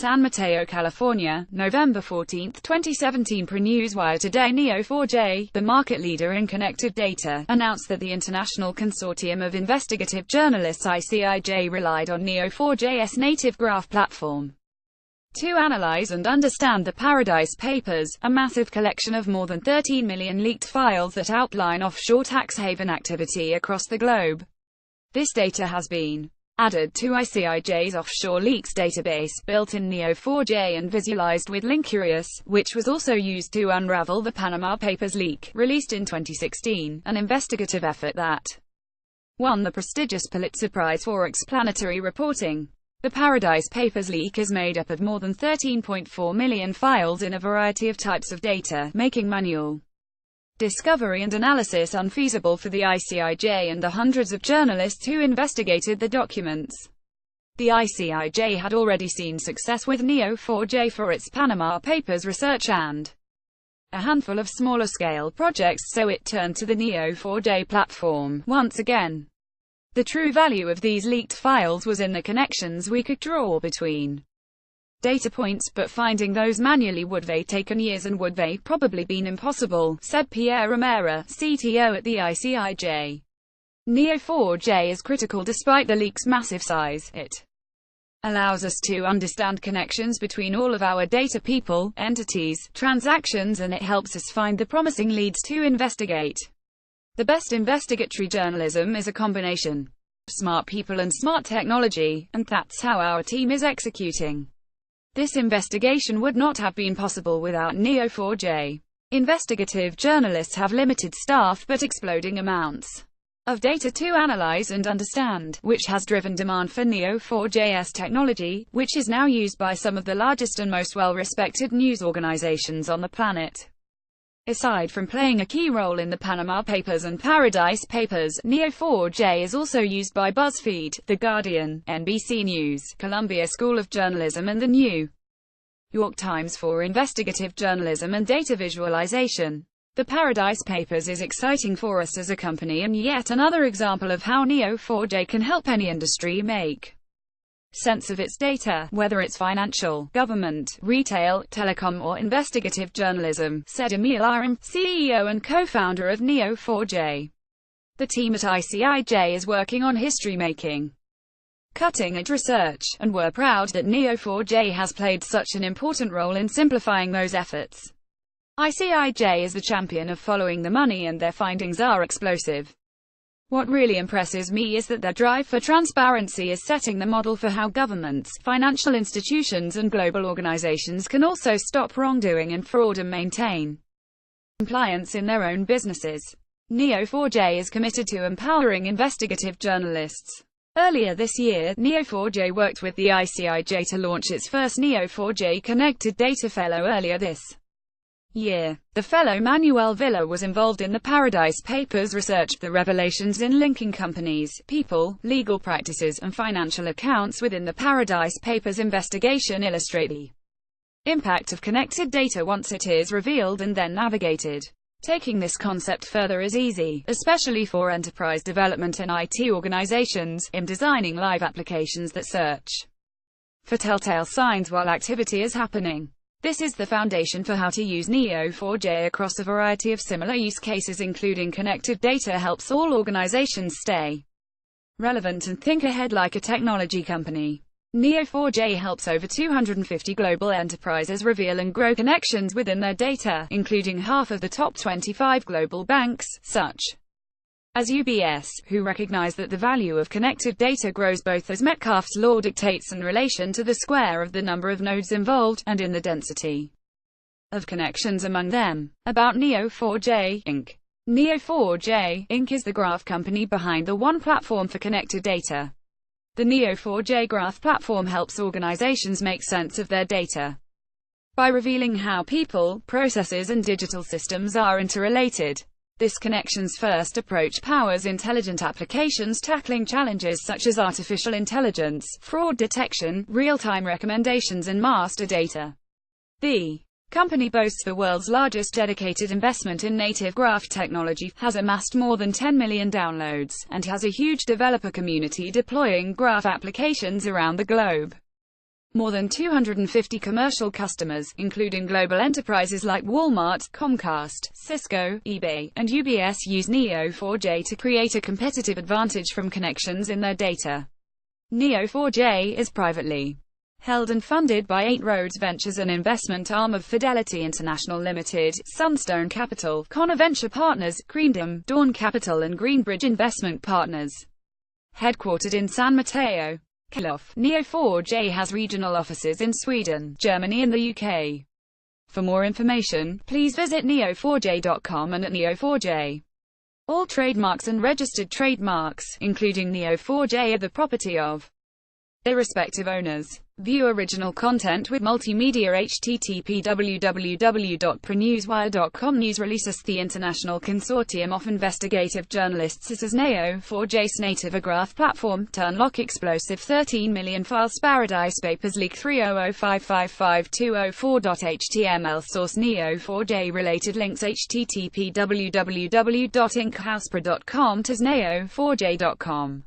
San Mateo, California, November 14, 2017. PRNewswire Today Neo4j, the market leader in connected data, announced that the International Consortium of Investigative Journalists ICIJ relied on Neo4js Native Graph Platform to analyze and understand the Paradise Papers, a massive collection of more than 13 million leaked files that outline offshore tax haven activity across the globe. This data has been added to ICIJ's Offshore Leaks Database, built in Neo4j and visualized with Linkurious, which was also used to unravel the Panama Papers leak, released in 2016, an investigative effort that won the prestigious Pulitzer Prize for explanatory reporting. The Paradise Papers leak is made up of more than 13.4 million files in a variety of types of data, making manual discovery and analysis unfeasible for the ICIJ and the hundreds of journalists who investigated the documents. The ICIJ had already seen success with Neo4j for its Panama Papers research and a handful of smaller-scale projects, so it turned to the Neo4j platform once again. The true value of these leaked files was in the connections we could draw between data points, but finding those manually would have taken years and would have probably been impossible, said Pierre Romera, CTO at the ICIJ. Neo4j is critical despite the leak's massive size. It allows us to understand connections between all of our data, people, entities, transactions, and it helps us find the promising leads to investigate. The best investigatory journalism is a combination of smart people and smart technology, and that's how our team is executing. This investigation would not have been possible without Neo4j. Investigative journalists have limited staff but exploding amounts of data to analyze and understand, which has driven demand for Neo4js technology, which is now used by some of the largest and most well-respected news organizations on the planet. Aside from playing a key role in the Panama Papers and Paradise Papers, Neo4j is also used by BuzzFeed, The Guardian, NBC News, Columbia School of Journalism and The New York Times for investigative journalism and data visualization. The Paradise Papers is exciting for us as a company and yet another example of how Neo4j can help any industry make sense of its data, whether it's financial, government, retail, telecom or investigative journalism, said Emil Aram, CEO and co-founder of Neo4j. The team at ICIJ is working on history-making, cutting-edge research, and we're proud that Neo4j has played such an important role in simplifying those efforts. ICIJ is the champion of following the money and their findings are explosive. What really impresses me is that their drive for transparency is setting the model for how governments, financial institutions and global organizations can also stop wrongdoing and fraud and maintain compliance in their own businesses. Neo4j is committed to empowering investigative journalists. Earlier this year, Neo4j worked with the ICIJ to launch its first Neo4j Connected Data Fellow earlier this year. The fellow Manuel Villa was involved in the Paradise Papers research. The revelations in linking companies, people, legal practices, and financial accounts within the Paradise Papers investigation illustrate the impact of connected data once it is revealed and then navigated. Taking this concept further is easy, especially for enterprise development and IT organizations, in designing live applications that search for telltale signs while activity is happening. This is the foundation for how to use Neo4j across a variety of similar use cases, including connected data helps all organizations stay relevant and think ahead like a technology company. Neo4j helps over 250 global enterprises reveal and grow connections within their data, including half of the top 25 global banks, such as UBS, who recognize that the value of connected data grows both as Metcalfe's law dictates in relation to the square of the number of nodes involved, and in the density of connections among them. About Neo4j, Inc. Neo4j, Inc. is the graph company behind the One Platform for connected data. The Neo4j Graph Platform helps organizations make sense of their data by revealing how people, processes and digital systems are interrelated. This connections-first approach powers intelligent applications tackling challenges such as artificial intelligence, fraud detection, real-time recommendations and master data. The company boasts the world's largest dedicated investment in native graph technology, has amassed more than 10 million downloads, and has a huge developer community deploying graph applications around the globe. More than 250 commercial customers, including global enterprises like Walmart, Comcast, Cisco, eBay, and UBS, use Neo4j to create a competitive advantage from connections in their data. Neo4j is privately held and funded by 8 Roads Ventures, an investment arm of Fidelity International Limited, Sunstone Capital, Connor Venture Partners, Greendom, Dawn Capital and Greenbridge Investment Partners. Headquartered in San Mateo, Calif, Neo4j has regional offices in Sweden, Germany and the UK. For more information, please visit neo4j.com and at Neo4j. All trademarks and registered trademarks, including Neo4j, are the property of their respective owners. View original content with multimedia. http www.PRNewswire.com. News releases. The International Consortium of Investigative Journalists uses Neo4js Native Graph Platform to unlock explosive 13 million files. Paradise Papers leak 300555204.html. Source Neo4j. Related links. http www.inkhouspro.com. Neo4j.com.